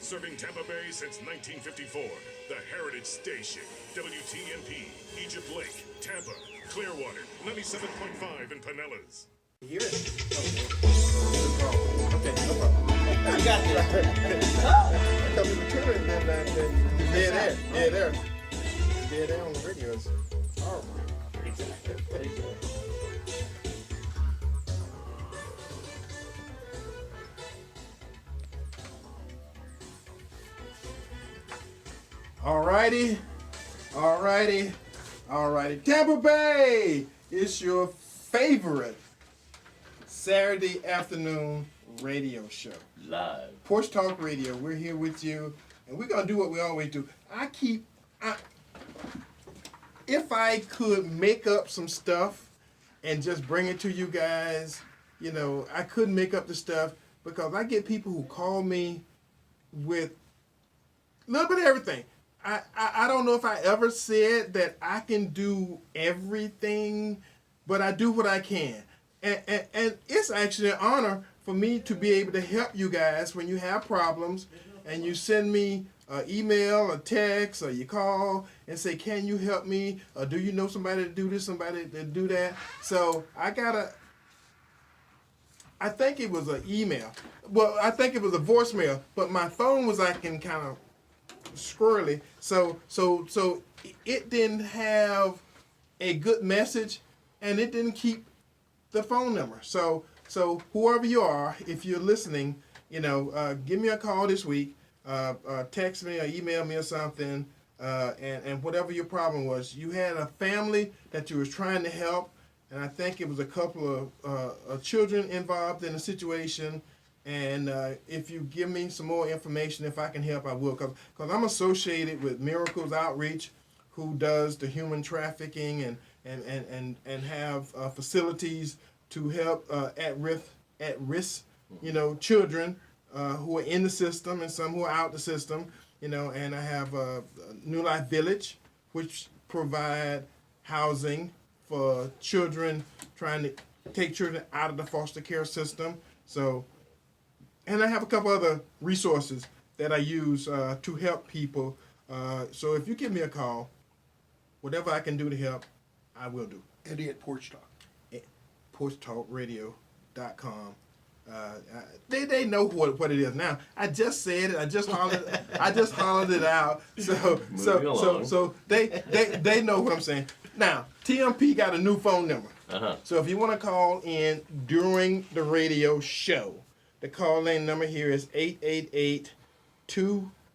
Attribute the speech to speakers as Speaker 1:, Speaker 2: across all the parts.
Speaker 1: Serving Tampa Bay since 1954. The Heritage Station. WTMP, Egypt Lake, Tampa, Clearwater, 97.5 in Pinellas.
Speaker 2: You hear it? Okay, no problem.
Speaker 3: You got this.
Speaker 2: I come in the trailer and then you're dead air. Dead air. Dead air on the radio is horrible.
Speaker 3: Exactly.
Speaker 2: Alrighty. Tampa Bay is your favorite Saturday afternoon radio show.
Speaker 3: Live.
Speaker 2: Porch Talk Radio. We're here with you, and we're gonna do what we always do. If I could make up some stuff and just bring it to you guys, I couldn't make up the stuff because I get people who call me with a little bit of everything. I don't know if I ever said that I can do everything, but I do what I can. And it's actually an honor for me to be able to help you guys when you have problems and you send me an email, a text, or you call and say, can you help me? Or do you know somebody to do this, somebody to do that? So I think it was an email. Well, I think it was a voicemail, but my phone was acting kind of squirrely. So it didn't have a good message and it didn't keep the phone number. So whoever you are, if you're listening, give me a call this week, text me or email me or something, and whatever your problem was. You had a family that you was trying to help, and I think it was a couple of children involved in the situation. And if you give me some more information, if I can help, I will. Because I'm associated with Miracles Outreach, who does the human trafficking and have facilities to help at risk children who are in the system and some who are out the system. And I have New Life Village, which provide housing for children, trying to take children out of the foster care system. And I have a couple other resources that I use to help people. So if you give me a call, whatever I can do to help, I will do.
Speaker 4: Eddie at Porch Talk.
Speaker 2: PorchTalkRadio.com. They know what it is now. I just said it. I just hollered it out. So they know what I'm saying. Now TMP got a new phone number. So if you want to call in during the radio show, the call-in number here is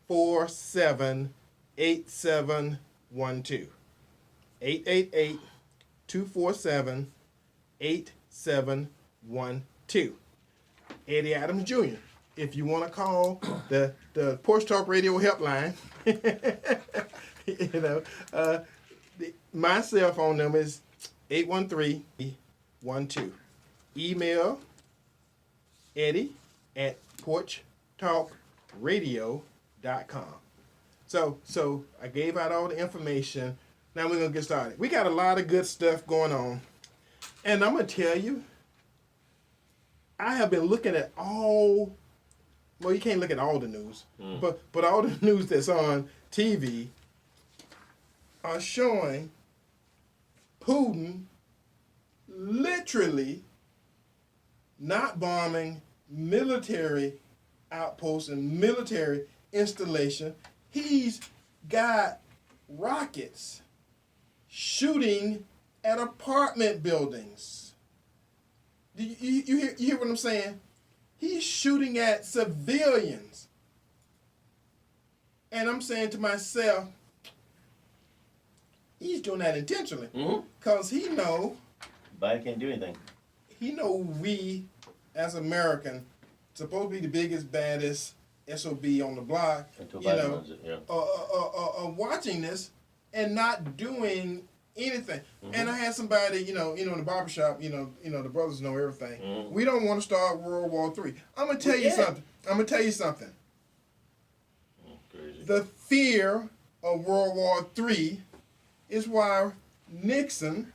Speaker 2: 888-247-8712. 888-247-8712. Eddie Adams Jr. If you want to call the Porch Talk Radio helpline, my cell phone number is 813-12. Email Eddie at porchtalkradio.com. So I gave out all the information. Now we're going to get started. We got a lot of good stuff going on. And I'm going to tell you, I have been looking at you can't look at all the news, but all the news that's on TV are showing Putin literally not bombing military outposts and military installation. He's got rockets shooting at apartment buildings. You hear what I'm saying? He's shooting at civilians. And I'm saying to myself, he's doing that intentionally. Because he know
Speaker 3: Biden can't do anything.
Speaker 2: He know we, as American, supposed to be the biggest, baddest SOB on the block, watching this and not doing anything. And I had somebody, in the barbershop, the brothers know everything. We don't want to start World War III. I'm going to tell you something.
Speaker 3: Crazy.
Speaker 2: The fear of World War III is why Nixon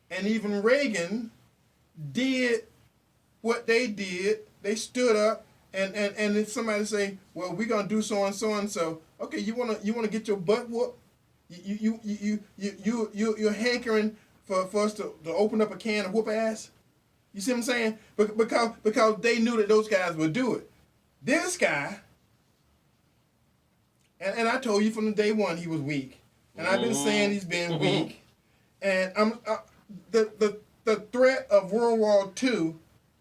Speaker 2: and even Reagan did what they did. They stood up and if somebody say, well, we're gonna do so and so and so, okay, you wanna get your butt whooped? You're hankering for us to open up a can of whoop ass. You see what I'm saying? Because they knew that those guys would do it. This guy, and I told you from the day one he was weak, and I've been saying he's been weak, and the threat of World War II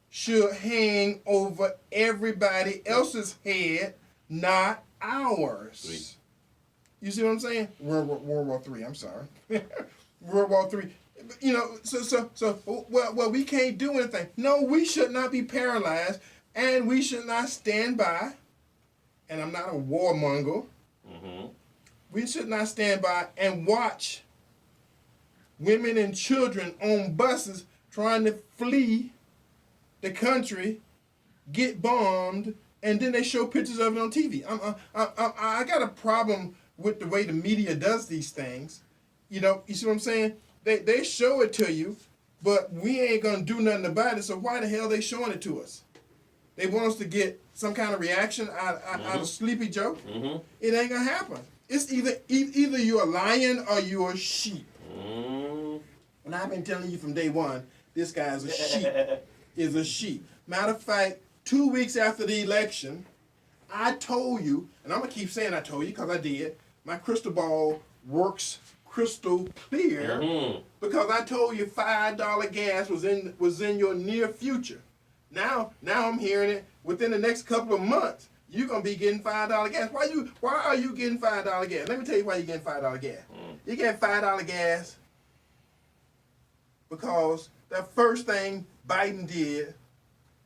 Speaker 2: should hang over everybody else's head, not ours.
Speaker 3: Sweet.
Speaker 2: You see what I'm saying? World War III. I'm sorry. World War III. You know, well, we can't do anything. No, we should not be paralyzed, and we should not stand by. And I'm not a warmonger.
Speaker 3: Mm-hmm.
Speaker 2: We should not stand by and watch women and children on buses trying to flee the country, get bombed, and then they show pictures of it on TV. I got a problem with the way the media does these things. You know, you see what I'm saying? They show it to you, but we ain't gonna do nothing about it. So why the hell they showing it to us? They want us to get some kind of reaction out of Sleepy Joe.
Speaker 3: Mm-hmm.
Speaker 2: It ain't gonna happen. It's either you're a lion or you're a sheep.
Speaker 3: Mm-hmm.
Speaker 2: And I've been telling you from day one, this guy is a sheep. Is a sheep. Matter of fact, 2 weeks after the election, I told you, and I'm gonna keep saying I told you because I did. My crystal ball works crystal clear because I told you $5 gas was in your near future. Now I'm hearing it within the next couple of months. You're gonna be getting $5 gas. Why are you getting $5 gas? Let me tell you why you're getting $5 gas. You're getting $5 gas because the first thing Biden did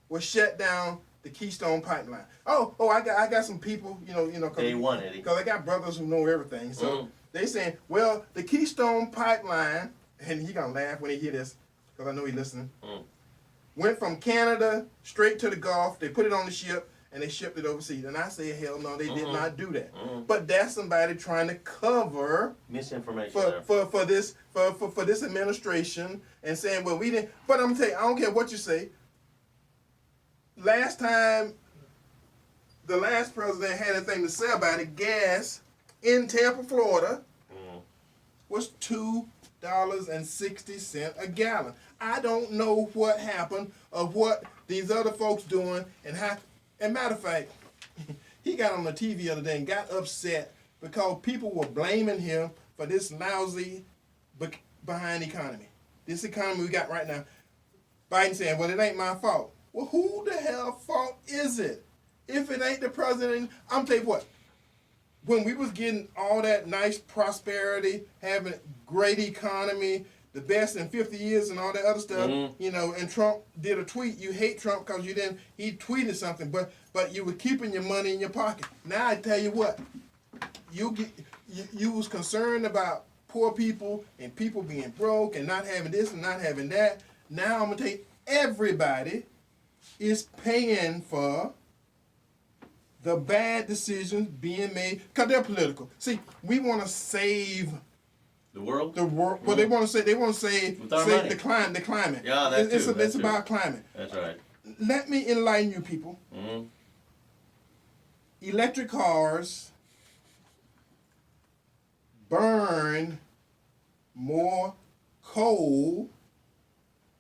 Speaker 2: was shut down the Keystone Pipeline. Oh, I got some people, you know,
Speaker 3: Day one, Eddie.
Speaker 2: because I got brothers who know everything. So they saying, well, the Keystone Pipeline, and he gonna laugh when he hear this, because I know he listening. Went from Canada straight to the Gulf. They put it on the ship and they shipped it overseas. And I say, hell no, they did not do that. But that's somebody trying to cover
Speaker 3: Misinformation
Speaker 2: for this administration and saying, well, we didn't. But I'm gonna tell you, I don't care what you say. Last time the last president had anything to say about it, gas in Tampa, Florida, was $2.60 a gallon. I don't know what happened or what these other folks doing and how. And matter of fact, he got on the TV the other day and got upset because people were blaming him for this lousy behind economy. This economy we got right now. Biden saying, well, it ain't my fault. Well, who the hell fault is it? If it ain't the president, I'm telling you what, when we was getting all that nice prosperity, having great economy, the best in 50 years and all that other stuff, you know, and Trump did a tweet. You hate Trump because he tweeted something, but you were keeping your money in your pocket. Now I tell you what, you was concerned about poor people and people being broke and not having this and not having that. Now I'm going to tell you, everybody is paying for the bad decisions being made because they're political. See, we want to save
Speaker 3: the world.
Speaker 2: Well, they want to save the climate.
Speaker 3: Yeah,
Speaker 2: it's about climate.
Speaker 3: That's right.
Speaker 2: Let me enlighten you people. Electric cars burn more coal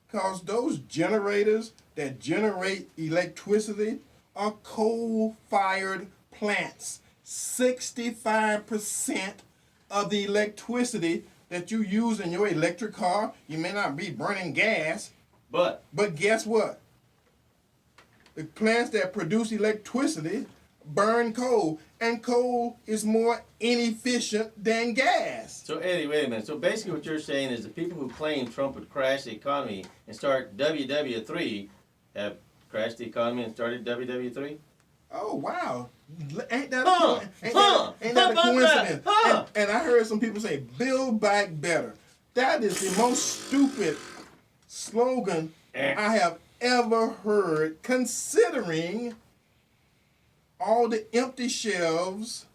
Speaker 2: because those generators that generate electricity are coal-fired plants. 65% of the electricity that you use in your electric car, you may not be burning gas, but guess what? The plants that produce electricity burn coal, and coal is more inefficient than gas.
Speaker 3: So Eddie, wait a minute. So basically what you're saying is the people who claim Trump would crash the economy and start WW3 have crashed the economy and started WW3?
Speaker 2: Oh, wow. Ain't that a coincidence? And I heard some people say, build back better. That is the most stupid slogan I have ever heard, considering all the empty shelves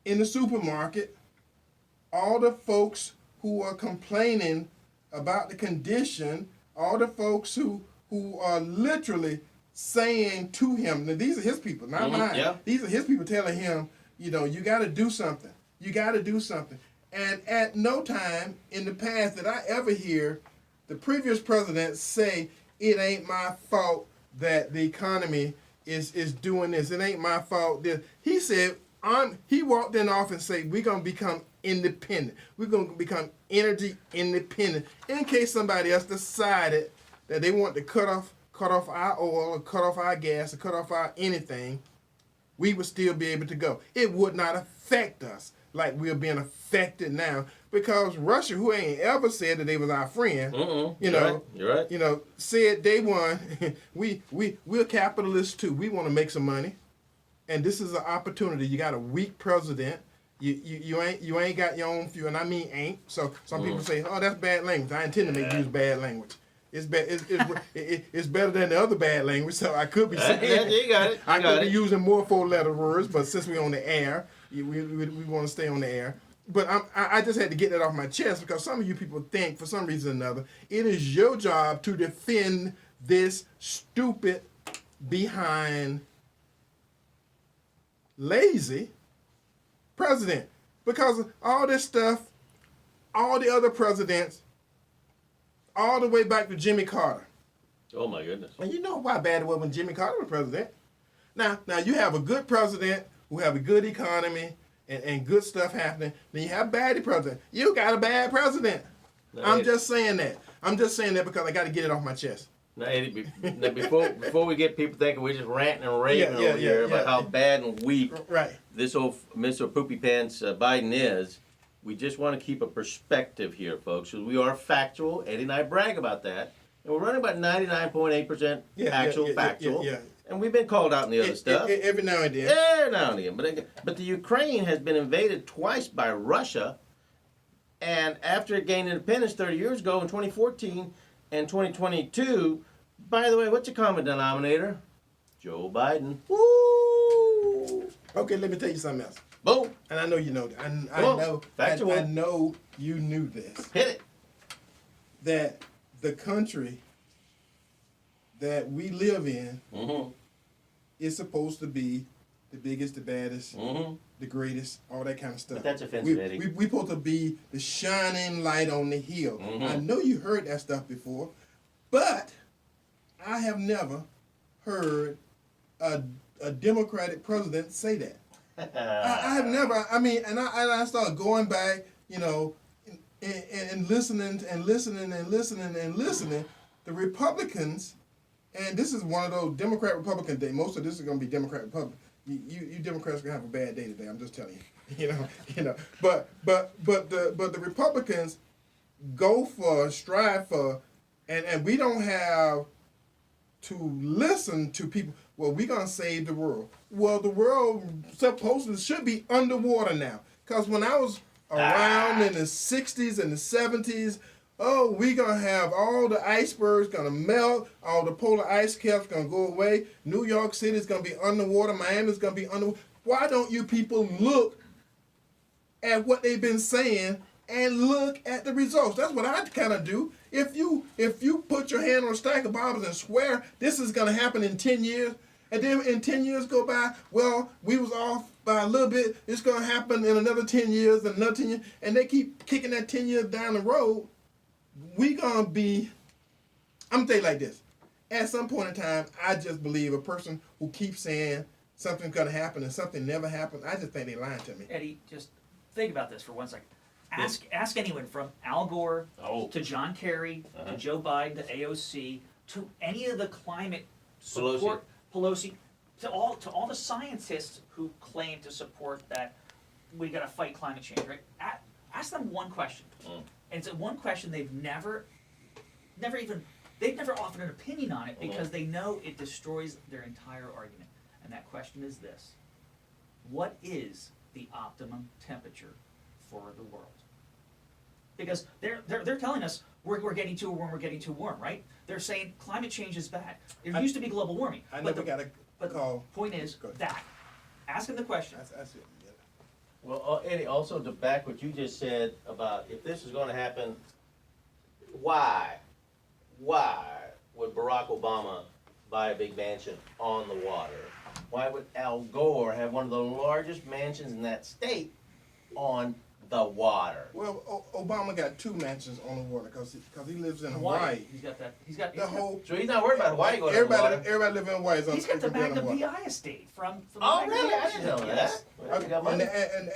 Speaker 2: in the supermarket, all the folks who are complaining about the condition, all the folks who are literally saying to him, now these are his people, not mine.
Speaker 3: Yeah.
Speaker 2: These are his people telling him, you know, you got to do something. You got to do something. And at no time in the past did I ever hear the previous president say, it ain't my fault that the economy is doing this. It ain't my fault. He said, he walked in office and said, we're going to become independent. We're going to become energy independent. In case somebody else decided that they want to cut off our oil or cut off our gas or cut off our anything, we would still be able to go. It would not affect us like we're being affected now, because Russia, who ain't ever said that they was our friend,
Speaker 3: You're right.
Speaker 2: you know, said day one, we're capitalists too. We want to make some money, and this is an opportunity. You got a weak president. You ain't got your own few, and I mean ain't. So some people say, oh, that's bad language. I intend to use bad language. It's better than the other bad language, so I could be saying
Speaker 3: You got it.
Speaker 2: I could be using more 4-letter words, but since we're on the air, we want to stay on the air. But I just had to get that off my chest, because some of you people think, for some reason or another, it is your job to defend this stupid, behind, lazy president. Because all this stuff, all the other presidents, all the way back to Jimmy Carter.
Speaker 3: Oh my goodness.
Speaker 2: And you know how bad it was when Jimmy Carter was president. Now you have a good president who have a good economy and good stuff happening. Then you have a bad president. You got a bad president.
Speaker 3: No,
Speaker 2: I'm just saying that. I'm just saying that because I got to get it off my chest.
Speaker 3: Now, Eddie, before we get people thinking we're just ranting and raving over here about how bad and weak this old Mr. Poopy Pants Biden is, we just want to keep a perspective here, folks. We are factual. Eddie and I brag about that. And we're running about 99.8% factual. And we've been called out in the other stuff.
Speaker 2: Every now and then.
Speaker 3: Every now and then. But the Ukraine has been invaded twice by Russia. And after it gained independence 30 years ago in 2014 and 2022, by the way, what's the common denominator? Joe Biden.
Speaker 2: Woo! Okay, let me tell you something else.
Speaker 3: Boom.
Speaker 2: And I know you know that. I know you knew this.
Speaker 3: Hit it.
Speaker 2: That the country that we live in is supposed to be the biggest, the baddest, the greatest, all that kind of stuff.
Speaker 3: But that's offensive, Eddie.
Speaker 2: We supposed to be the shining light on the hill. I know you heard that stuff before, but I have never heard a Democratic president say that. I have never. I mean, and I started going back, you know, and listening and listening and listening and listening. The Republicans, and this is one of those Democrat-Republican days. Most of this is going to be Democrat-Republican. You Democrats are going to have a bad day today. I'm just telling you. You know. But the Republicans strive for, and we don't have to listen to people. Well, we're going to save the world. Well, the world supposedly should be underwater now. Because when I was around in the 60s and the 70s, oh, we're going to have all the icebergs going to melt, all the polar ice caps going to go away, New York City is going to be underwater, Miami's going to be underwater. Why don't you people look at what they've been saying and look at the results? That's what I kind of do. If you put your hand on a stack of Bibles and swear this is going to happen in 10 years, and then in 10 years go by, well, we was off by a little bit, it's going to happen in another 10 years, and another 10 years, and they keep kicking that 10 years down the road, we going to be, I'm going to tell you like this. At some point in time, I just believe a person who keeps saying something's going to happen and something never happened, I just think they're lying to me.
Speaker 4: Eddie, just think about this for 1 second. Ask anyone from Al Gore to John Kerry to Joe Biden to AOC to any of the climate support Pelosi to all the scientists who claim to support that we got to fight climate change. Right? Ask them one question, and it's one question they've never offered an opinion on it because they know it destroys their entire argument. And that question is this: what is the optimum temperature for the world? Because they're telling us we're getting too warm, we're getting too warm, right? They're saying climate change is bad. It used to be global warming.
Speaker 2: I never got a call.
Speaker 4: The point is that. Ask them the question.
Speaker 2: That's it. Yeah.
Speaker 3: Well, Eddie, also to back what you just said about if this is going to happen, why would Barack Obama buy a big mansion on the water? Why would Al Gore have one of the largest mansions in that state on the water?
Speaker 2: Well, Obama got 2 mansions on the water because he lives in Hawaii.
Speaker 4: He's got that. He's got
Speaker 2: The whole
Speaker 3: So he's not worried about Hawaii going on the water.
Speaker 2: everybody living in Hawaii is on.
Speaker 4: He's got the Magna BI estate from.
Speaker 3: Oh, really? I didn't know that. Well, he got money.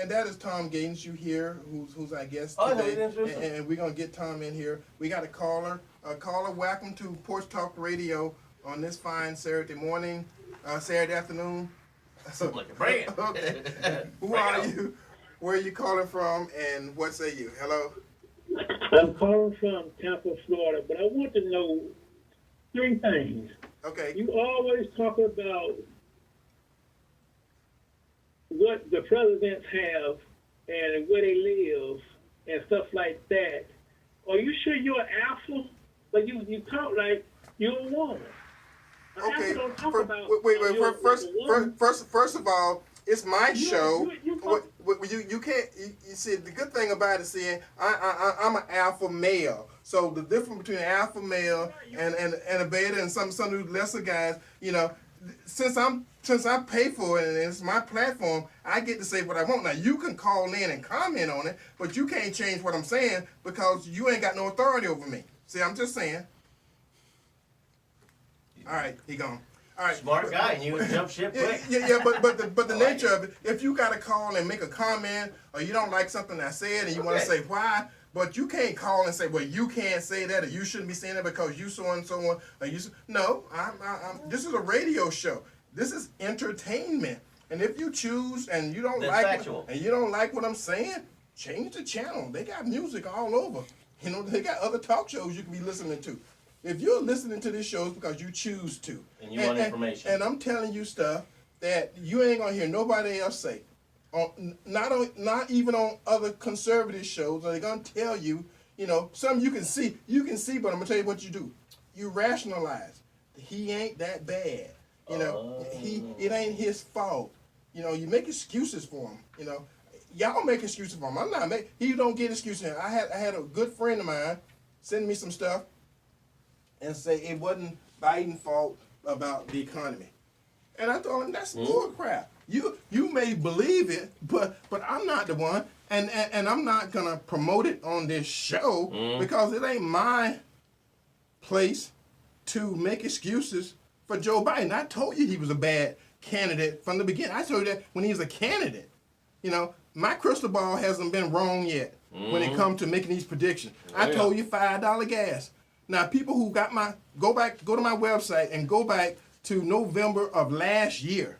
Speaker 2: And that is Tom Gaines, you here, who's our guest
Speaker 3: Oh,
Speaker 2: today.
Speaker 3: no,
Speaker 2: And we're gonna get Tom in here. We got a caller. Caller, welcome to Porch Talk Radio on this fine Saturday morning, Saturday afternoon. So,
Speaker 3: Like a brand.
Speaker 2: Okay. Who are you? Where are you calling from? And what say you? Hello.
Speaker 5: I'm calling from Tampa, Florida, but I want to know 3 things.
Speaker 2: Okay.
Speaker 5: You always talk about what the presidents have and where they live and stuff like that. Are you sure you're an alpha? But you talk like you're a woman.
Speaker 2: Okay.
Speaker 5: Don't talk about
Speaker 2: Wait. First of all, it's my show. You can't. You see, the good thing about it, see, I'm an alpha male. So the difference between an alpha male and a beta and some of the lesser guys, you know, since I pay for it and it's my platform, I get to say what I want. Now you can call in and comment on it, but you can't change what I'm saying because you ain't got no authority over me. See, I'm just saying. All right, he gone. All right.
Speaker 3: Smart guy, and you would jump ship quick.
Speaker 2: Yeah, but the nature of it, if you got to call and make a comment, or you don't like something I said, and you want to say why, but you can't call and say, well, you can't say that, or you shouldn't be saying that because you so and so on, or you. No, this is a radio show. This is entertainment, and if you choose and you don't like what I'm saying, change the channel. They got music all over. You know, they got other talk shows you can be listening to. If you're listening to this show, it's because you choose to.
Speaker 3: And you want information.
Speaker 2: And I'm telling you stuff that you ain't gonna hear nobody else say. Not even on other conservative shows. They're gonna tell you, you know, some you can see, but I'm gonna tell you what you do. You rationalize. He ain't that bad. You know, it ain't his fault. You know, you make excuses for him. You know, y'all make excuses for him. I'm not making. He don't get excuses. I had a good friend of mine send me some stuff and say it wasn't Biden's fault about the economy. And I told him that's bull crap. You may believe it, but I'm not the one, and I'm not gonna promote it on this show because it ain't my place to make excuses for Joe Biden. I told you he was a bad candidate from the beginning. I told you that when he was a candidate. You know, my crystal ball hasn't been wrong yet when it comes to making these predictions. I told you $5 gas. Now, people who got go to my website and go back to November of last year.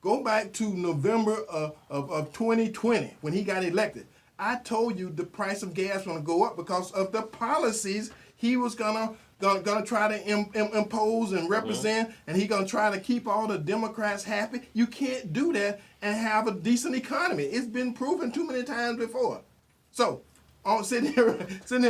Speaker 2: Go back to November of 2020 when he got elected. I told you the price of gas was going to go up because of the policies he was gonna try to impose and represent, and he gonna try to keep all the Democrats happy. You can't do that and have a decent economy. It's been proven too many times before. So, sitting here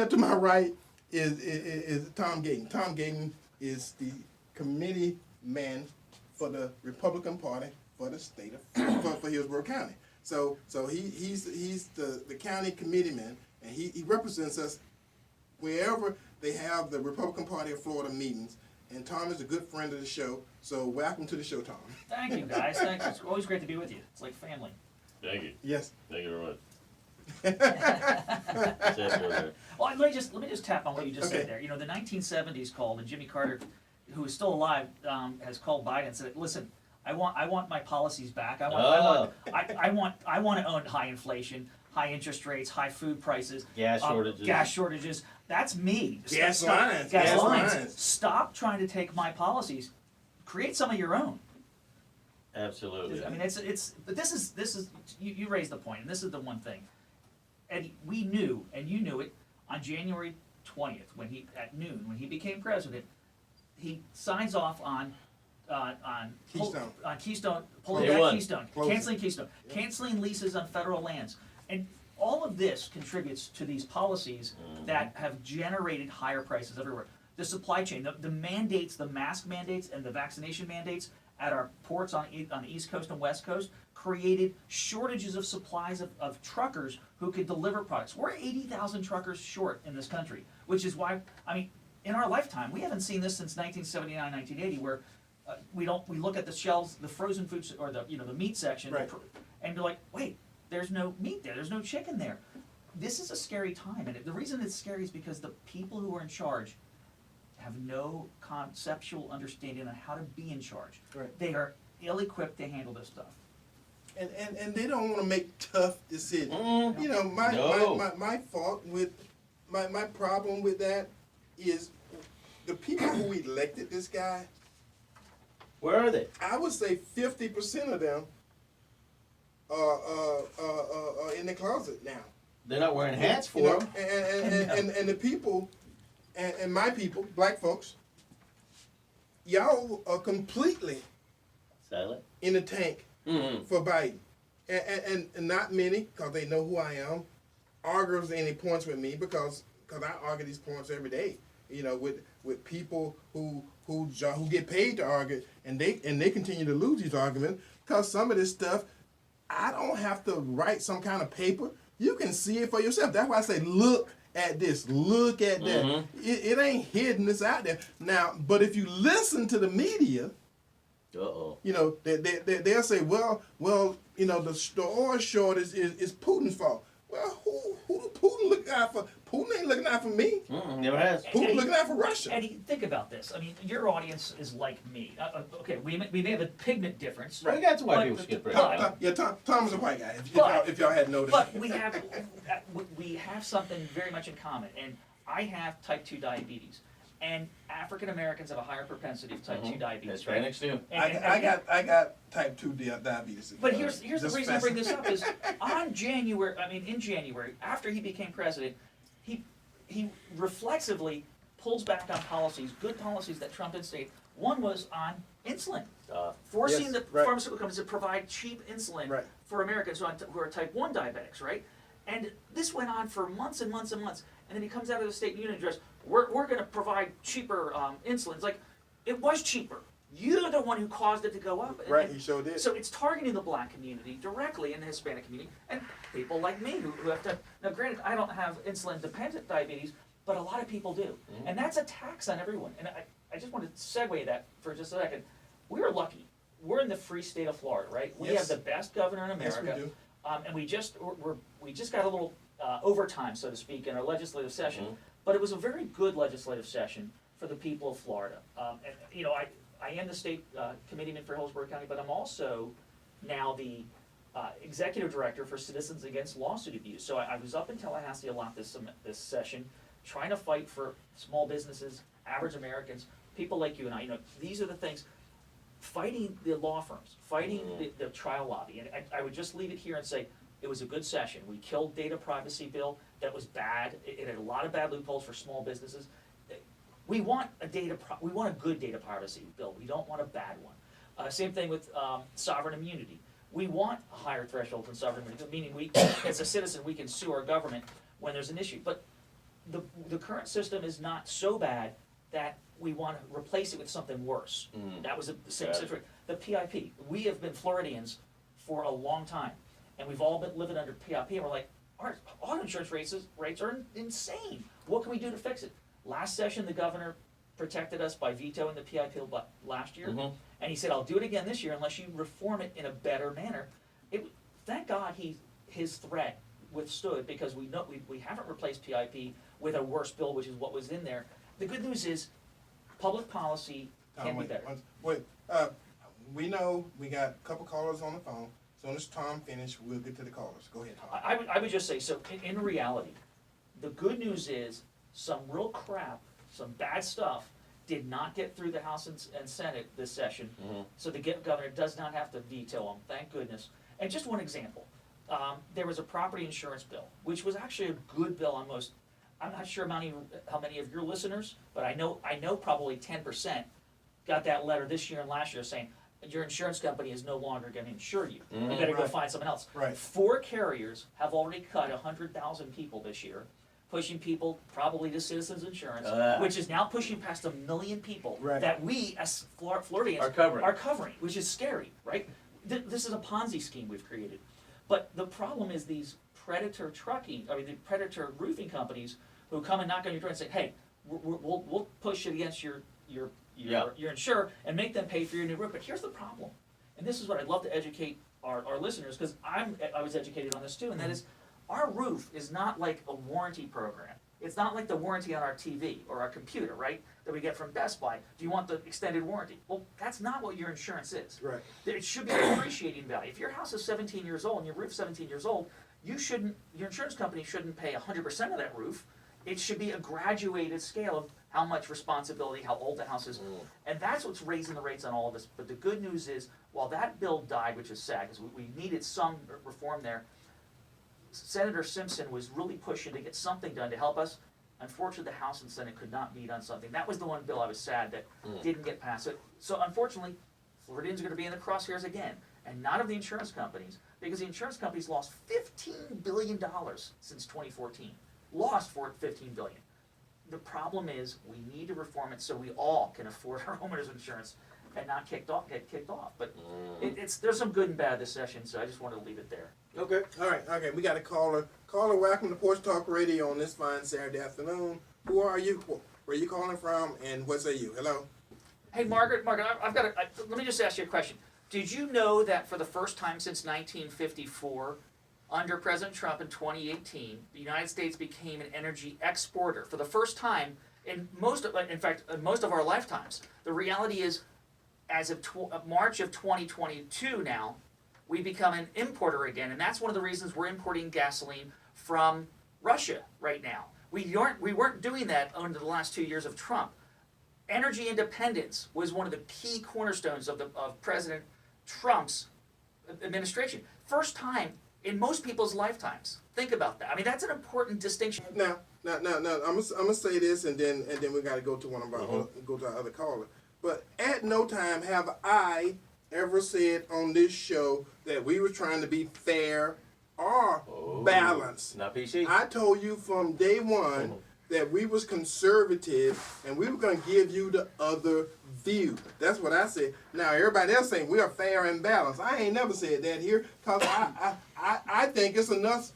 Speaker 2: to my right is Tom Gayton. Tom Gayton is the committee man for the Republican Party for the state of for Hillsborough County. So he's the county committeeman, and he represents us wherever they have the Republican Party of Florida meetings. And Tom is a good friend of the show, so welcome to the show, Tom.
Speaker 4: Thank you, guys. Thank you. It's always great to be with you. It's like family.
Speaker 3: Thank you.
Speaker 2: Yes.
Speaker 3: Thank you very much.
Speaker 4: Well, let me just tap on what you just said there. You know, the 1970s called, and Jimmy Carter, who is still alive, has called Biden and said, "Listen, I want my policies back. I want to own high inflation, high interest rates, high food prices, gas shortages. That's me.
Speaker 2: Gas lines.
Speaker 4: Stop trying to take my policies. Create some of your own."
Speaker 3: Absolutely.
Speaker 4: I mean, but this is you raised the point, and this is the one thing. Eddie, we knew, and you knew it, on January 20th, at noon, when he became president, he signs off on Keystone, pulling back Keystone, canceling Keystone, canceling leases on federal lands, and all of this contributes to these policies that have generated higher prices everywhere. The supply chain, the mandates, the mask mandates, and the vaccination mandates at our ports on the East Coast and West Coast created shortages of supplies of truckers who could deliver products. We're 80,000 truckers short in this country, which is why, I mean, in our lifetime, we haven't seen this since 1979, 1980, where we look at the shelves, the frozen foods, or the meat section,
Speaker 2: Right.
Speaker 4: and you're like, wait, there's no meat there, there's no chicken there. This is a scary time, and the reason it's scary is because the people who are in charge have no conceptual understanding on how to be in charge.
Speaker 2: Right.
Speaker 4: They are ill-equipped to handle this stuff.
Speaker 2: And they don't want to make tough decisions.
Speaker 3: Mm.
Speaker 2: You know,
Speaker 3: No.
Speaker 2: my fault with my problem with that is the people who elected this guy.
Speaker 3: Where are they?
Speaker 2: I would say 50% of them are in the closet now.
Speaker 3: They're not wearing hats for
Speaker 2: You know,
Speaker 3: them.
Speaker 2: and the people, and my people, black folks, y'all are completely
Speaker 3: Silent.
Speaker 2: in the tank
Speaker 3: Mm-hmm.
Speaker 2: for Biden. And not many, because they know who I am, argues any points with me because I argue these points every day. You know, with people who get paid to argue, and they continue to lose these arguments because some of this stuff, I don't have to write some kind of paper. You can see it for yourself. That's why I say, look at this, look at that.
Speaker 3: Mhm.
Speaker 2: It ain't hidden. It's out there now. But if you listen to the media,
Speaker 3: Uh-oh.
Speaker 2: you know, they'll say, well, you know, the oil shortage is Putin's fault. Well, who Putin looking out for? Putin ain't looking out for me.
Speaker 3: Never has.
Speaker 2: Putin looking out for Russia.
Speaker 4: Eddie, think about this. I mean, your audience is like me. Okay, we may have a pigment difference.
Speaker 3: Well, that's why
Speaker 4: but-
Speaker 3: people skip break.
Speaker 2: Tom is a white guy.
Speaker 4: But-
Speaker 2: If y'all hadn't noticed.
Speaker 4: But we have something very much in common, and I have type 2 diabetes, and African Americans have a higher propensity of type 2 diabetes.
Speaker 3: Hispanics too.
Speaker 2: I got type 2 diabetes.
Speaker 4: But here's the
Speaker 2: Just
Speaker 4: reason I bring this up is in January, after he became president, he reflexively pulls back on policies, good policies that Trump instated. One was on insulin, forcing
Speaker 2: Yes,
Speaker 4: the
Speaker 2: right.
Speaker 4: pharmaceutical companies to provide cheap insulin
Speaker 2: Right.
Speaker 4: for Americans who are type 1 diabetics, right? And this went on for months and months and months. And then he comes out of the State Union address, we're going to provide cheaper insulin. It's like, it was cheaper. You're the one who caused it to go up.
Speaker 2: Right, he sure did.
Speaker 4: So it's targeting the black community directly and the Hispanic community and people like me who have to. Now, granted, I don't have insulin-dependent diabetes, but a lot of people do.
Speaker 2: Mm-hmm.
Speaker 4: And that's a tax on everyone. And I just want to segue that for just a second. We're lucky. We're in the free state of Florida, right? We
Speaker 2: Yes.
Speaker 4: have the best governor in America.
Speaker 2: Yes, we do.
Speaker 4: And we just got a little overtime, so to speak, in our legislative session.
Speaker 3: Mhm.
Speaker 4: But it was a very good legislative session for the people of Florida. And you know, I am the state committeeman for Hillsborough County, but I'm also now the executive director for Citizens Against Lawsuit Abuse. So I was up in Tallahassee a lot this session, trying to fight for small businesses, average Americans, people like you and I. You know, these are the things. Fighting the law firms, fighting the trial lobby, and I would just leave it here and say it was a good session. We killed data privacy bill that was bad. It had a lot of bad loopholes for small businesses. We want a good data privacy bill. We don't want a bad one. Same thing with sovereign immunity. We want a higher threshold than sovereign immunity, meaning we, as a citizen, we can sue our government when there's an issue. But the current system is not so bad that we want to replace it with something worse. That was the same situation. The PIP. We have been Floridians for a long time, and we've all been living under PIP, and we're like, our auto insurance rates are insane. What can we do to fix it? Last session, the governor protected us by vetoing the PIP bill last year, and he said, I'll do it again this year unless you reform it in a better manner. Thank God his threat withstood, because we haven't replaced PIP with a worse bill, which is what was in there. The good news is public policy can be better.
Speaker 2: We know we got a couple callers on the phone. As soon as Tom finishes, we'll get to the callers. Go ahead, Tom.
Speaker 4: I would just say, so in reality, the good news is some real crap, some bad stuff did not get through the House and Senate this session. So the governor does not have to veto them, thank goodness. And just one example, there was a property insurance bill, which was actually a good bill on most. I'm not sure how many of your listeners, but I know probably 10% got that letter this year and last year saying, your insurance company is no longer going to insure you. You better go
Speaker 2: Right.
Speaker 4: find someone else.
Speaker 2: Right.
Speaker 4: 4 carriers have already cut 100,000 people this year, pushing people probably to Citizens Insurance, which is now pushing past 1 million people
Speaker 2: Right.
Speaker 4: that we as Floridians
Speaker 3: Are
Speaker 4: covering, which is scary, right? This is a Ponzi scheme we've created. But the problem is these predator roofing companies who come and knock on your door and say, hey, we'll push it against your insurer and make them pay for your new roof. But here's the problem, and this is what I'd love to educate our listeners, because I was educated on this too, and that is, our roof is not like a warranty program. It's not like the warranty on our TV or our computer, right? That we get from Best Buy. Do you want the extended warranty? Well, that's not what your insurance is.
Speaker 2: Right.
Speaker 4: It should be an appreciating value. If your house is 17 years old and your roof's 17 years old, your insurance company shouldn't pay 100% of that roof. It should be a graduated scale of how much responsibility, how old the house is. And that's what's raising the rates on all of this. But the good news is, while that bill died, which is sad, because we needed some reform there, Senator Simpson was really pushing to get something done to help us. Unfortunately, the House and Senate could not meet on something. That was the one bill I was sad that didn't get passed. So unfortunately, Floridians are going to be in the crosshairs again, and not of the insurance companies, because the insurance companies lost $15 billion since 2014. Lost for $15 billion. The problem is, we need to reform it so we all can afford our homeowners insurance and not get kicked off. But there's some good and bad this session, so I just wanted to leave it there.
Speaker 2: Okay. All right. Okay. We got a caller. Caller, welcome to Porch Talk Radio on this fine Saturday afternoon. Who are you? Where are you calling from? And what say you? Hello.
Speaker 4: Hey, Margaret, let me just ask you a question. Did you know that for the first time since 1954, under President Trump in 2018, the United States became an energy exporter for the first time in most of our lifetimes? The reality is, as of March of 2022 now, we become an importer again, and that's one of the reasons we're importing gasoline from Russia right now. We weren't doing that under the last 2 years of Trump. Energy independence was one of the key cornerstones of President Trump's administration. First time in most people's lifetimes. Think about that. I mean, that's an important distinction.
Speaker 2: Now, I'm gonna say this, and then we got to go to one of our go to our other caller. But at no time have I ever said on this show that we were trying to be fair or balanced.
Speaker 3: Not PC.
Speaker 2: I told you from day one that we was conservative and we were going to give you the other view. That's what I said. Now everybody else saying we are fair and balanced. I ain't never said that here, because I think it's enough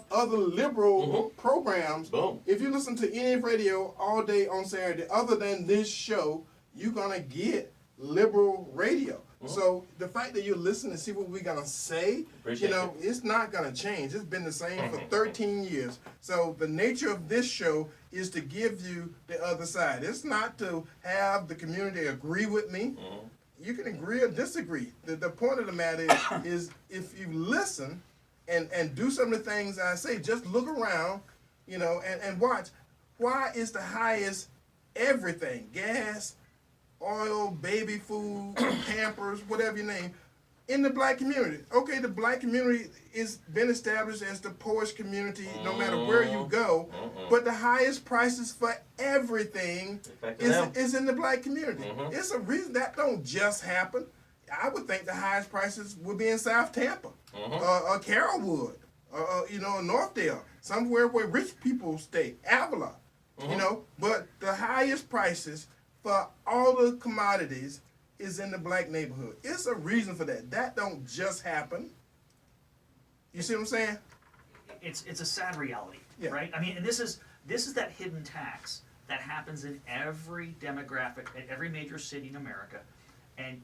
Speaker 2: other liberal programs.
Speaker 3: Boom.
Speaker 2: If you listen to any radio all day on Saturday, other than this show, you're gonna get liberal radio. So the fact that you listen and see what we're gonna say, it's not gonna change. It's been the same for 13 years. So the nature of this show is to give you the other side. It's not to have the community agree with me. You can agree or disagree. The point of the matter is if you listen and do some of the things I say, just look around, and watch. Why is the highest everything, gas, oil, baby food, Pampers, whatever you name, in the black community? Okay, the black community is been established as the poorest community no matter where you go, but the highest prices for everything is in the black community. It's a reason that don't just happen. I would think the highest prices would be in South Tampa, or Carrollwood, or Northdale, somewhere where rich people stay, Avila, but the highest prices for all the commodities is in the black neighborhood. It's a reason for that. That don't just happen. You see what I'm saying?
Speaker 4: It's a sad reality,
Speaker 2: Yeah.
Speaker 4: right? I mean, and this is that hidden tax that happens in every demographic, at every major city in America, and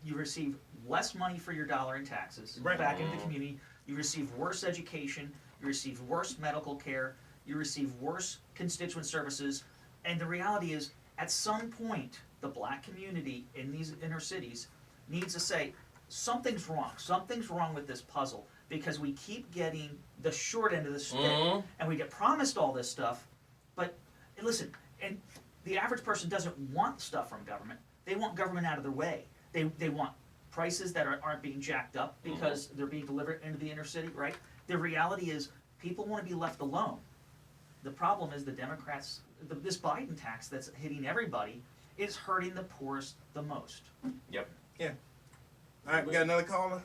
Speaker 4: you receive less money for your dollar in taxes back into the community. You receive worse education. You receive worse medical care. You receive worse constituent services. And the reality is, at some point, the black community in these inner cities needs to say, something's wrong. Something's wrong with this puzzle, because we keep getting the short end of the stick, and we get promised all this stuff. But listen, and the average person doesn't want stuff from government. They want government out of their way. They want prices that aren't being jacked up because they're being delivered into the inner city, right? The reality is, people want to be left alone. The problem is the Democrats, this Biden tax that's hitting everybody is hurting the poorest the most.
Speaker 3: Yep.
Speaker 2: Yeah. All right, we got another caller.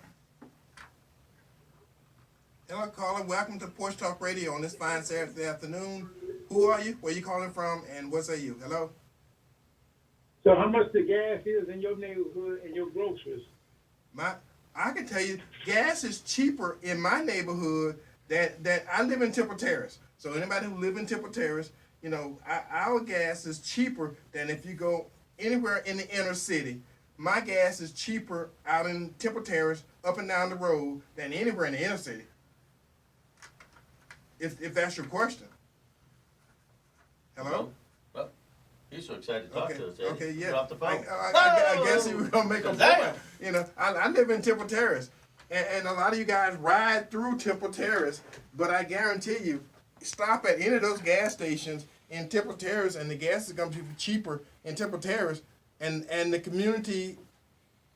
Speaker 2: Hello, caller. Welcome to Porch Talk Radio on this fine Saturday afternoon. Who are you? Where you calling from? And what say you? Hello?
Speaker 5: So how much the gas is in your neighborhood and your groceries?
Speaker 2: I can tell you, gas is cheaper in my neighborhood that I live in Temple Terrace. So anybody who live in Temple Terrace, our gas is cheaper than if you go anywhere in the inner city. My gas is cheaper out in Temple Terrace, up and down the road, than anywhere in the inner city. If that's your question. Hello?
Speaker 3: Well, he's so excited to talk to us.
Speaker 2: Okay, yeah.
Speaker 3: Get off the phone.
Speaker 2: I guess he was gonna make a point. I live in Temple Terrace, and a lot of you guys ride through Temple Terrace, but I guarantee you, stop at any of those gas stations in Temple Terrace, and the gas is gonna be cheaper in Temple Terrace, and the community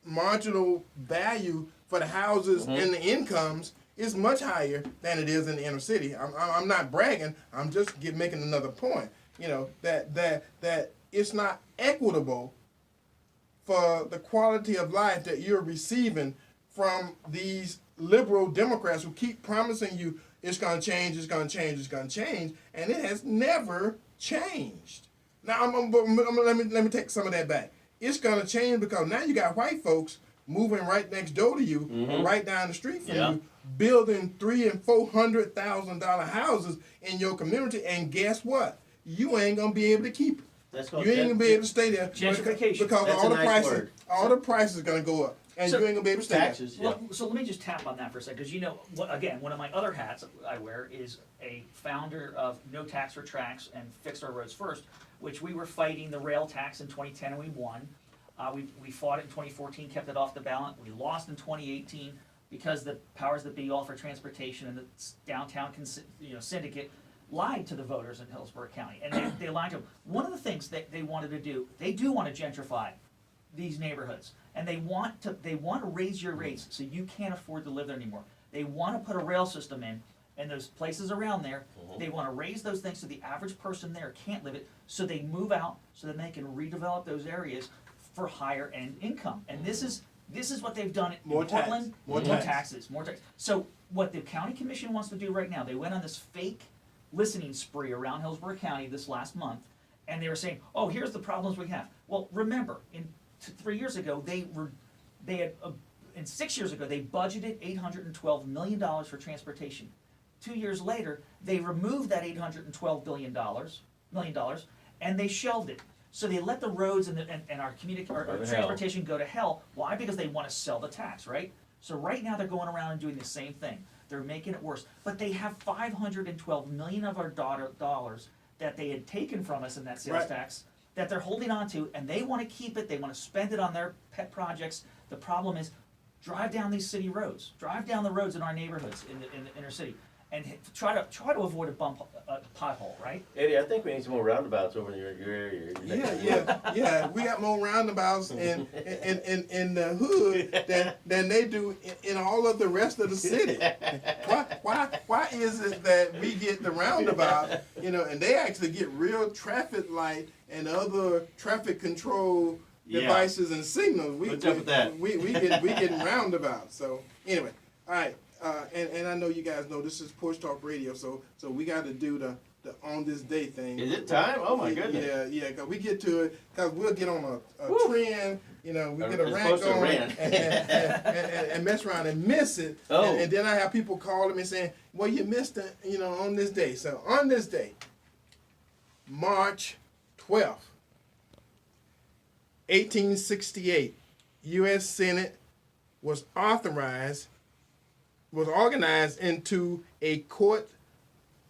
Speaker 2: marginal value for the houses and the incomes is much higher than it is in the inner city. I'm not bragging. I'm just making another point. That it's not equitable for the quality of life that you're receiving from these liberal Democrats who keep promising you it's going to change, it's going to change, it's going to change, and it has never changed. Now, let me take some of that back. It's going to change because now you got white folks moving right next door to you, or right down the street from you, building $300,000 and $400,000 houses in your community, and guess what? You ain't gonna be able to keep it. You ain't gonna be able to stay there
Speaker 4: gentrification.
Speaker 2: because all the prices are gonna go up, and you ain't gonna be able to stay
Speaker 3: taxes,
Speaker 2: there.
Speaker 4: Well, so let me just tap on that for a second, because again, one of my other hats I wear is a founder of No Tax for Tracks and Fix Our Roads First, which we were fighting the rail tax in 2010 and we won. We fought it in 2014, kept it off the ballot. We lost in 2018 because the powers that be, all for transportation and the downtown syndicate, lied to the voters in Hillsborough County, and they lied to them. One of the things that they wanted to do, they do want to gentrify these neighborhoods, and they want to raise your rates so you can't afford to live there anymore. They want to put a rail system in, and those places around there, they want to raise those things so the average person there can't live it, so they move out so that they can redevelop those areas for higher end income. And this is what they've done in Portland. More taxes. So what the county commission wants to do right now, they went on this fake listening spree around Hillsborough County this last month, and they were saying, oh, here's the problems we have. Well, remember, 3 years ago, and 6 years ago, they budgeted $812 million for transportation. 2 years later, they removed that $812 million, and they shelved it. So they let the roads and our transportation go to hell. Why? Because they want to sell the tax, right? So right now they're going around and doing the same thing. They're making it worse. But they have $512 million of our dollars that they had taken from us in that sales tax that they're holding on to, and they want to keep it. They want to spend it on their pet projects. The problem is, drive down these city roads. Drive down the roads in our neighborhoods in the inner city, and try to avoid a pothole, right?
Speaker 3: Eddie, I think we need some more roundabouts over in your area.
Speaker 2: Yeah. We got more roundabouts in the hood than they do in all of the rest of the city. Why is it that we get the roundabout, and they actually get real traffic light and other traffic control devices and signals?
Speaker 3: What's up with that?
Speaker 2: We getting roundabouts. So anyway, all right. And I know you guys know this is Porch Talk Radio, so we got to do the on this day thing.
Speaker 3: Is it time? Oh my goodness.
Speaker 2: Yeah, because we get to it, because we'll get on a trend, we get a rant going and mess around and miss it.
Speaker 3: Oh.
Speaker 2: And then I have people calling me saying, well, you missed it, on this day. So on this day, March 12th, 1868, U.S. Senate was organized into a court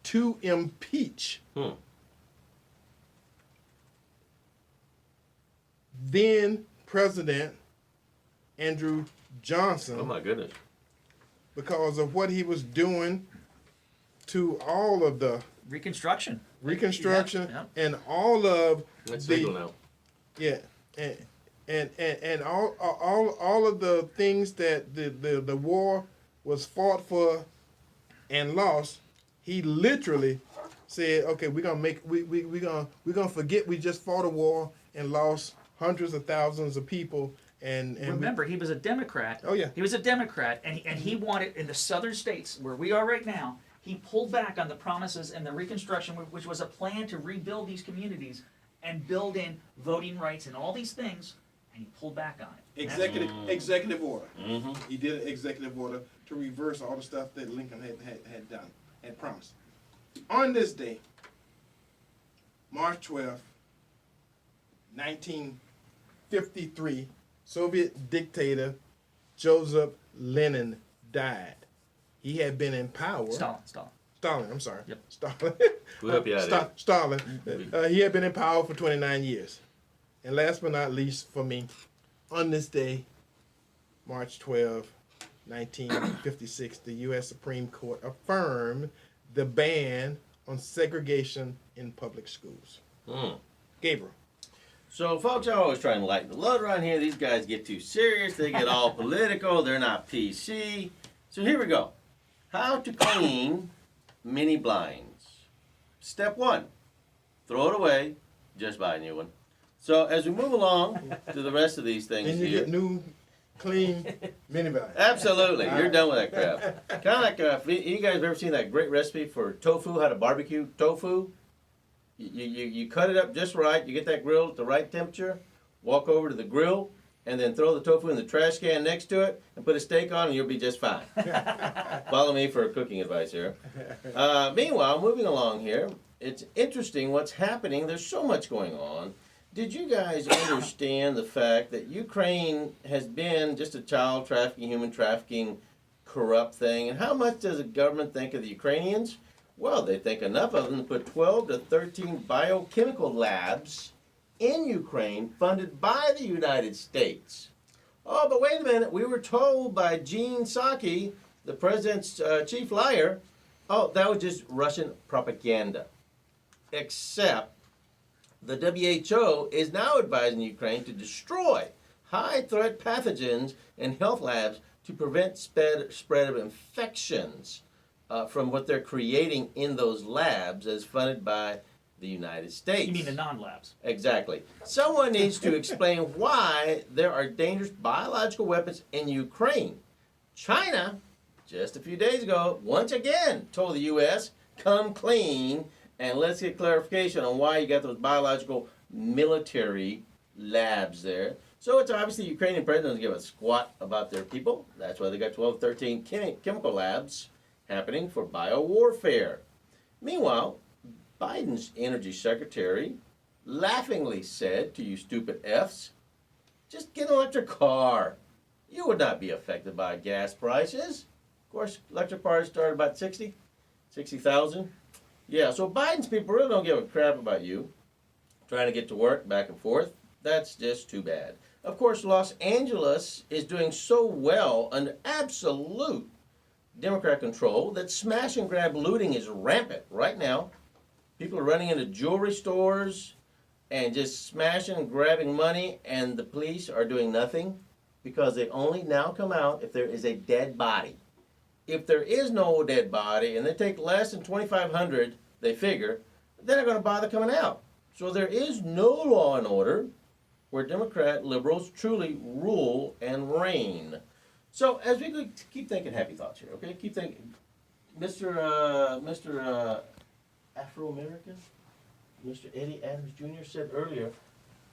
Speaker 2: to impeach then President Andrew Johnson.
Speaker 3: Oh my goodness.
Speaker 2: Because of what he was doing to all of the
Speaker 4: Reconstruction
Speaker 2: and all of
Speaker 3: That's
Speaker 2: the
Speaker 3: legal now.
Speaker 2: Yeah, and all of the things that the war was fought for and lost. He literally said, "Okay, we're gonna forget we just fought a war and lost hundreds of thousands of people." And
Speaker 4: remember, he was a Democrat.
Speaker 2: Oh yeah,
Speaker 4: he was a Democrat, and he wanted, in the southern states where we are right now, he pulled back on the promises and the Reconstruction, which was a plan to rebuild these communities and build in voting rights and all these things, and he pulled back on it.
Speaker 2: Executive order.
Speaker 3: Mm-hmm.
Speaker 2: He did an executive order to reverse all the stuff that Lincoln had done, had promised. On this day, March 12th, 1953, Soviet dictator Joseph Lenin died. He had been in power. Stalin, I'm sorry.
Speaker 4: Yep.
Speaker 2: Stalin.
Speaker 3: We'll help you out
Speaker 2: Stalin. He had been in power for 29 years. And last but not least for me, on this day, March 12, 1956, the U.S. Supreme Court affirmed the ban on segregation in public schools. Gabriel.
Speaker 3: So, folks, I always try and lighten the load around here. These guys get too serious. They get all political. They're not PC. So here we go. How to clean mini blinds. Step 1, throw it away. Just buy a new one. So as we move along to the rest of these things
Speaker 2: Then you
Speaker 3: here.
Speaker 2: get new, clean mini blinds.
Speaker 3: Absolutely. You're done with that crap. Kind of like, you guys ever seen that great recipe for tofu, how to barbecue tofu? You cut it up just right. You get that grill at the right temperature. Walk over to the grill and then throw the tofu in the trash can next to it and put a steak on and you'll be just fine. Follow me for cooking advice here. Meanwhile, moving along here, it's interesting what's happening. There's so much going on. Did you guys understand the fact that Ukraine has been just a child trafficking, human trafficking, corrupt thing? And how much does the government think of the Ukrainians? Well, they think enough of them to put 12 to 13 biochemical labs in Ukraine funded by the United States. Oh, but wait a minute. We were told by Gene Psaki, the president's chief liar, oh, that was just Russian propaganda. Except the WHO is now advising Ukraine to destroy high-threat pathogens in health labs to prevent spread of infections from what they're creating in those labs as funded by the United States.
Speaker 4: You mean the non-labs?
Speaker 3: Exactly. Someone needs to explain why there are dangerous biological weapons in Ukraine. China, just a few days ago, once again told the U.S., come clean, and let's get clarification on why you got those biological military labs there. So it's obviously the Ukrainian president doesn't give a squat about their people. That's why they got 12, 13 chemical labs happening for biowarfare. Meanwhile, Biden's energy secretary laughingly said to you stupid Fs, just get an electric car. You would not be affected by gas prices. Of course, electric cars start about 60,000. Yeah, so Biden's people really don't give a crap about you. Trying to get to work, back and forth. That's just too bad. Of course, Los Angeles is doing so well under absolute Democrat control that smash and grab looting is rampant right now. People are running into jewelry stores and just smashing and grabbing money, and the police are doing nothing because they only now come out if there is a dead body. If there is no dead body and they take less than 2,500, they figure, they're not going to bother coming out. So there is no law and order where Democrat liberals truly rule and reign. So as we go, keep thinking happy thoughts here, okay? Keep thinking. Mr. Afro-American, Mr. Eddie Adams Jr. said earlier,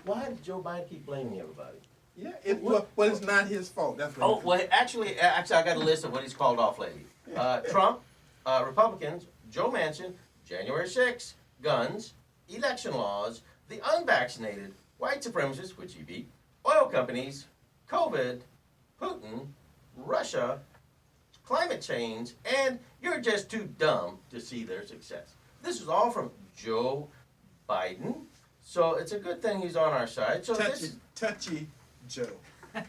Speaker 3: why did Joe Biden keep blaming everybody?
Speaker 2: Yeah, well, it's not his fault. That's what.
Speaker 3: Oh, well, actually, I got a list of what he's called off lately. Trump, Republicans, Joe Manchin, January 6th, guns, election laws, the unvaccinated, white supremacists, which he beat, oil companies, COVID, Putin, Russia, climate change, and you're just too dumb to see their success. This is all from Joe Biden, so it's a good thing he's on our side. So
Speaker 2: Touchy Joe.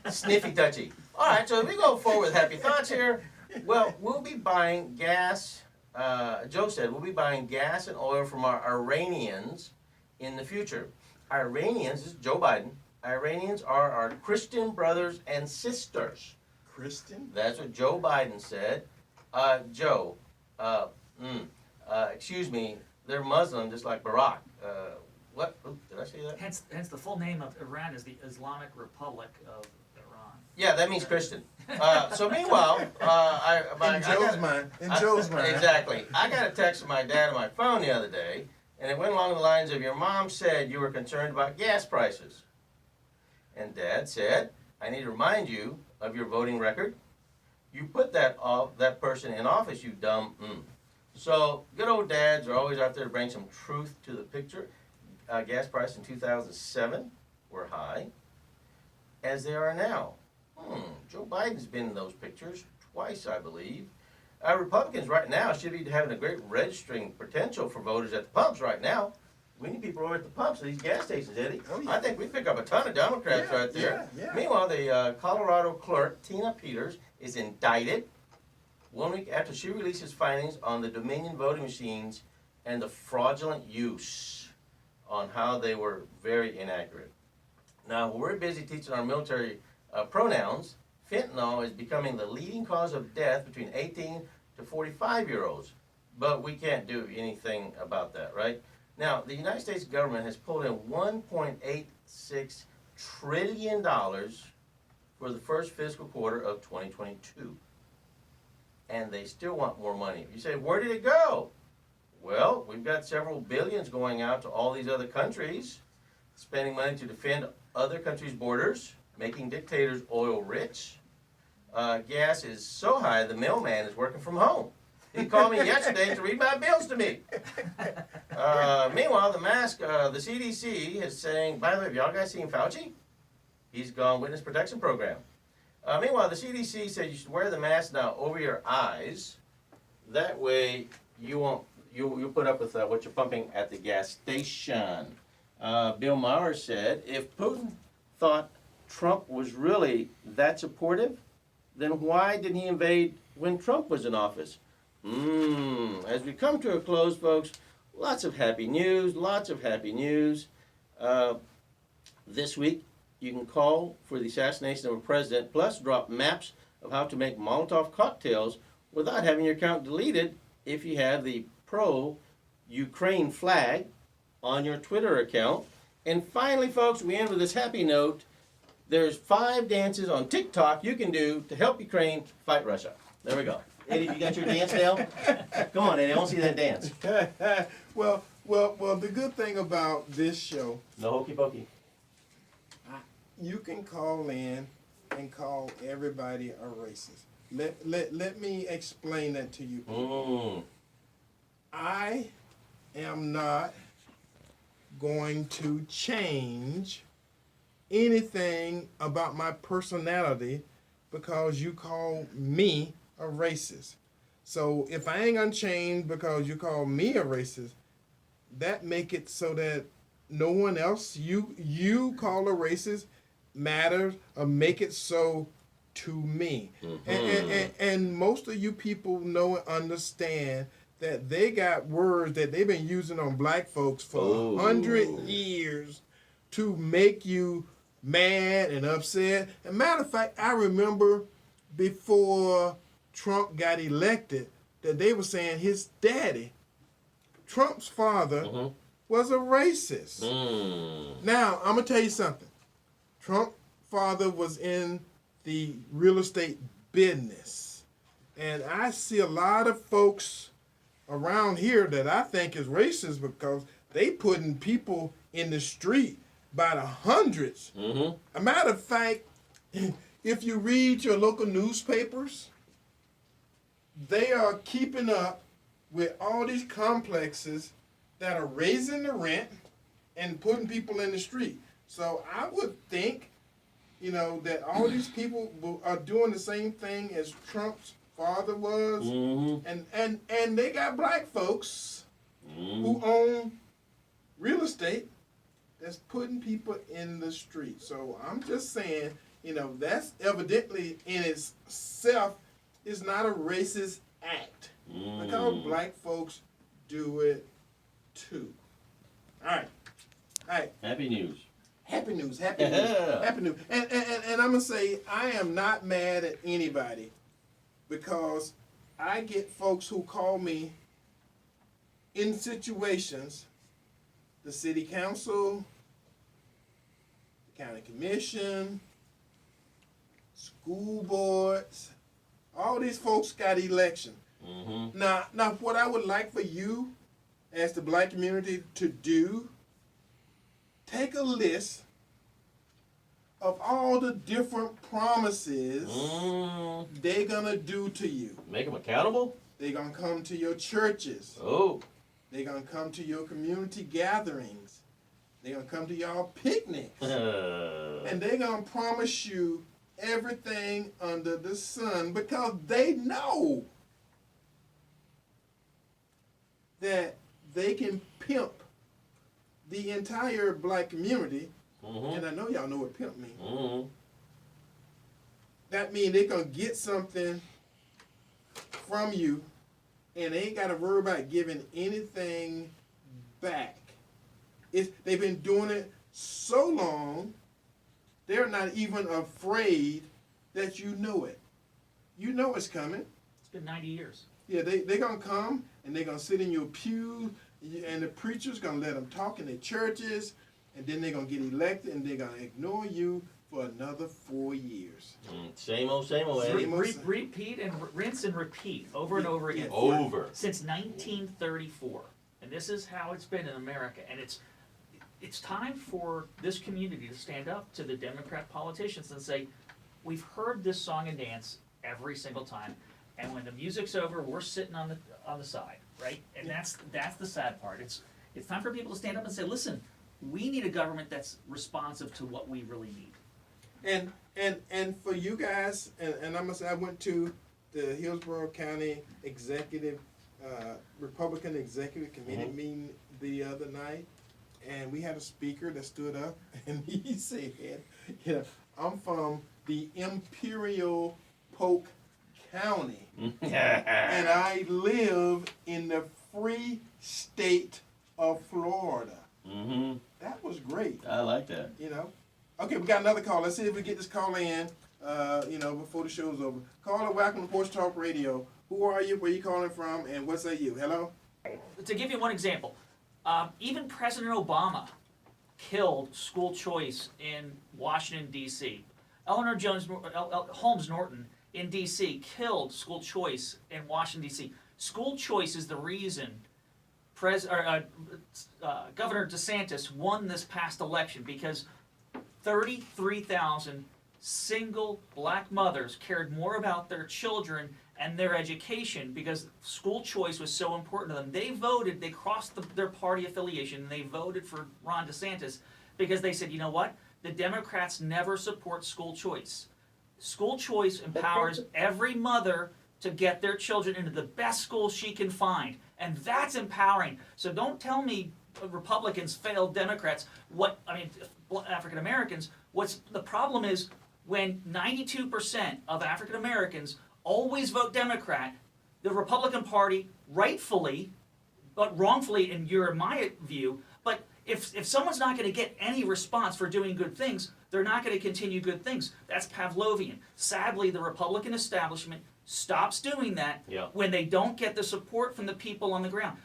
Speaker 3: Sniffy touchy. All right, so if we go forward with happy thoughts here, well, we'll be buying gas. Joe said we'll be buying gas and oil from our Iranians in the future. Iranians, this is Joe Biden. Iranians are our Christian brothers and sisters.
Speaker 2: Christian?
Speaker 3: That's what Joe Biden said. Joe, excuse me, they're Muslim just like Barack. What? Oops, did I say that?
Speaker 4: Hence the full name of Iran is the Islamic Republic of Iran.
Speaker 3: Yeah, that means Christian. So meanwhile,
Speaker 2: in Joe's mind.
Speaker 3: Exactly. I got a text from my dad on my phone the other day, and it went along the lines of, your mom said you were concerned about gas prices. And Dad said, I need to remind you of your voting record. You put that person in office, you dumb. So good old dads are always out there to bring some truth to the picture. gas prices in 2007 were high, as they are now. Joe Biden's been in those pictures twice, I believe. Republicans right now should be having a great registering potential for voters at the pumps right now. We need people over at the pumps at these gas stations, Eddie. Oh, yeah. I think we pick up a ton of Democrats right there. Yeah. Meanwhile, the Colorado clerk, Tina Peters, is indicted 1 week after she releases findings on the Dominion voting machines and the fraudulent use on how they were very inaccurate. Now, we're busy teaching our military pronouns. Fentanyl is becoming the leading cause of death between 18 to 45-year-olds, but we can't do anything about that, right? Now, the United States government has pulled in $1.86 trillion for the first fiscal quarter of 2022, and they still want more money. You say, where did it go? Well, we've got several billions going out to all these other countries, spending money to defend other countries' borders, making dictators oil rich. Gas is so high, the mailman is working from home. He called me yesterday to read my bills to me. Meanwhile, the CDC is saying, by the way, have y'all guys seen Fauci? He's gone witness protection program. Meanwhile, the CDC said you should wear the mask now over your eyes. That way you'll put up with what you're pumping at the gas station. Bill Maher said, if Putin thought Trump was really that supportive, then why didn't he invade when Trump was in office? As we come to a close, folks, lots of happy news, This week, you can call for the assassination of a president, plus drop maps of how to make Molotov cocktails without having your account deleted if you have the pro-Ukraine flag on your Twitter account. And finally, folks, we end with this happy note. There's 5 dances on TikTok you can do to help Ukraine fight Russia. There we go. Eddie, you got your dance now? Come on, Eddie, I want to see that dance.
Speaker 2: Well, the good thing about this show...
Speaker 3: No hokey pokey.
Speaker 2: You can call in and call everybody a racist. Let me explain that to you. I am not going to change anything about my personality because you call me a racist. So if I ain't gonna change because you call me a racist, that make it so that no one else you call a racist matters or make it so to me. And most of you people know and understand that they got words that they've been using on black folks for 100 years to make you mad and upset. As a matter of fact, I remember before Trump got elected that they were saying his daddy, Trump's father, was a racist. Now, I'm going to tell you something. Trump's father was in the real estate business. And I see a lot of folks around here that I think is racist because they putting people in the street by the hundreds. A matter of fact, if you read your local newspapers, they are keeping up with all these complexes that are raising the rent and putting people in the street. So I would think, that all these people are doing the same thing as Trump's father was, and they got black folks who own real estate that's putting people in the street. So I'm just saying, that's evidently in itself is not a racist act. Because black folks do it too. All right.
Speaker 3: Happy news.
Speaker 2: Happy news. And I'm going to say I am not mad at anybody because I get folks who call me in situations, the city council, the county commission, school boards, all these folks got elections. Now, what I would like for you as the black community to do, take a list of all the different promises they're going to do to you.
Speaker 3: Make them accountable?
Speaker 2: They're going to come to your churches.
Speaker 3: Oh.
Speaker 2: They're going to come to your community gatherings. They're going to come to y'all picnics. And they're going to promise you everything under the sun because they know that they can pimp the entire black community. And I know y'all know what pimp means. That means they're going to get something from you and they ain't got to worry about giving anything back. They've been doing it so long, they're not even afraid that you know it. You know it's coming.
Speaker 4: It's been 90 years.
Speaker 2: Yeah, they're going to come and they're going to sit in your pew and the preacher's going to let them talk in their churches and then they're going to get elected and they're going to ignore you for another 4 years.
Speaker 3: Same old, Eddie.
Speaker 4: Repeat and rinse and repeat over and over again. Since 1934. And this is how it's been in America. And it's time for this community to stand up to the Democrat politicians and say, we've heard this song and dance every single time. And when the music's over, we're sitting on the side, right? And that's the sad part. It's time for people to stand up and say, listen, we need a government that's responsive to what we really need.
Speaker 2: And for you guys, and I must say I went to the Hillsborough County Executive Republican Executive Committee meeting the other night, and we had a speaker that stood up and he said, I'm from the Imperial Polk County and I live in the free state of Florida. That was great.
Speaker 3: I like that.
Speaker 2: Okay, we got another call. Let's see if we get this call in, before the show's over. Caller, welcome to Porch Talk Radio. Who are you? Where you calling from? And what say you? Hello?
Speaker 4: To give you one example, even President Obama killed school choice in Washington, D.C. Eleanor Holmes Norton in D.C. killed school choice in Washington, D.C. School choice is the reason Governor DeSantis won this past election because 33,000 single black mothers cared more about their children and their education because school choice was so important to them. They voted, they crossed their party affiliation, and they voted for Ron DeSantis because they said, you know what? The Democrats never support school choice. School choice empowers every mother to get their children into the best school she can find, and that's empowering. So don't tell me Republicans failed Democrats. African Americans. What's the problem is when 92% of African Americans always vote Democrat, the Republican Party rightfully, but wrongfully in my view, but if someone's not going to get any response for doing good things, they're not going to continue good things. That's Pavlovian. Sadly, the Republican establishment stops doing that when they don't get the support from the people on the ground.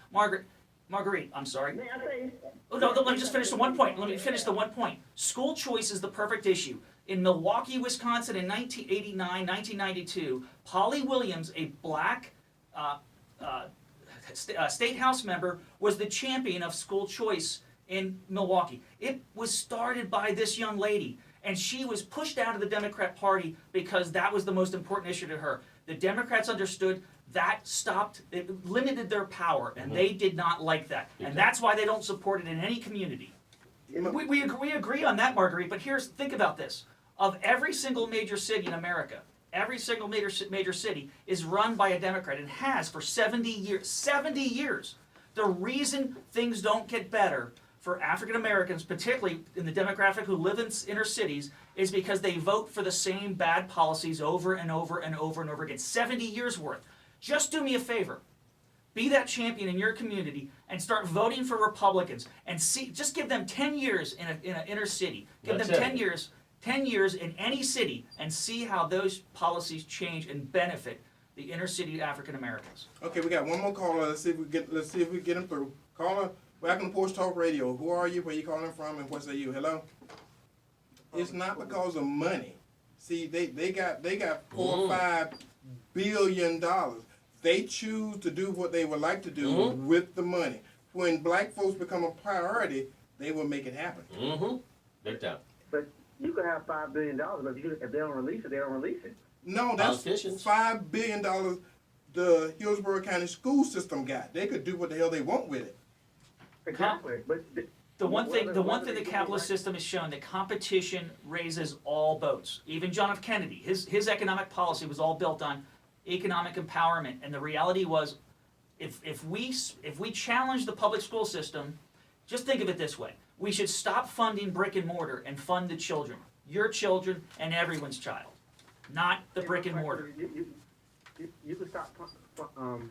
Speaker 4: Marguerite, I'm sorry.
Speaker 6: May I say?
Speaker 4: Oh, no, let me just finish the one point. Let me finish the one point. School choice is the perfect issue. In Milwaukee, Wisconsin in 1989, 1992, Polly Williams, a black state house member, was the champion of school choice in Milwaukee. It was started by this young lady, and she was pushed out of the Democrat Party because that was the most important issue to her. The Democrats understood that it limited their power, and they did not like that. And that's why they don't support it in any community. We agree on that, Marguerite, but think about this. Of every single major city in America, every single major city is run by a Democrat and has for 70 years. 70 years. The reason things don't get better for African Americans, particularly in the demographic who live in inner cities, is because they vote for the same bad policies over and over and over and over again. 70 years worth. Just do me a favor. Be that champion in your community and start voting for Republicans and just give them 10 years in an inner city. Give them 10 years in any city and see how those policies change and benefit the inner city African Americans.
Speaker 2: Okay, we got one more caller. Let's see if we get him through. Caller, welcome to Porch Talk Radio. Who are you? Where you calling from? And what say you? Hello? It's not because of money. See, they got $4 or $5 billion. They choose to do what they would like to do with the money. When black folks become a priority, they will make it happen.
Speaker 3: Big time.
Speaker 6: But you could have $5 billion, but if they don't release it, they don't release it.
Speaker 2: No, that's $5 billion the Hillsborough County school system got. They could do what the hell they want with it.
Speaker 6: Exactly. But
Speaker 4: The one thing the capitalist system has shown, that competition raises all boats. Even John F. Kennedy, his economic policy was all built on economic empowerment, and the reality was, if we challenge the public school system, just think of it this way: we should stop funding brick and mortar and fund the children, your children and everyone's child, not the brick and mortar.
Speaker 6: You can stop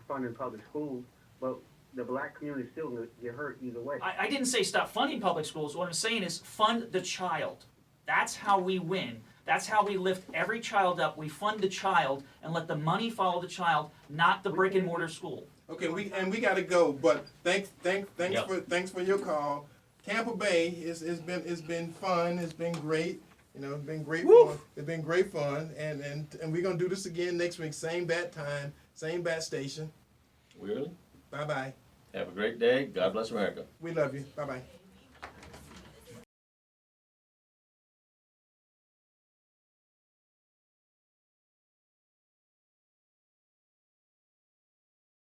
Speaker 6: funding public schools, but the black community still gonna get hurt either way.
Speaker 4: I didn't say stop funding public schools. What I'm saying is fund the child. That's how we win. That's how we lift every child up. We fund the child and let the money follow the child, not the brick and mortar school.
Speaker 2: Okay, we got to go. But thanks for your call. TampaBay has been fun. It's been great. You know, it's been great fun. It's been great fun. And we're gonna do this again next week. Same bat time, same bat station.
Speaker 3: Really?
Speaker 2: Bye bye.
Speaker 3: Have a great day. God bless America.
Speaker 2: We love you. Bye bye.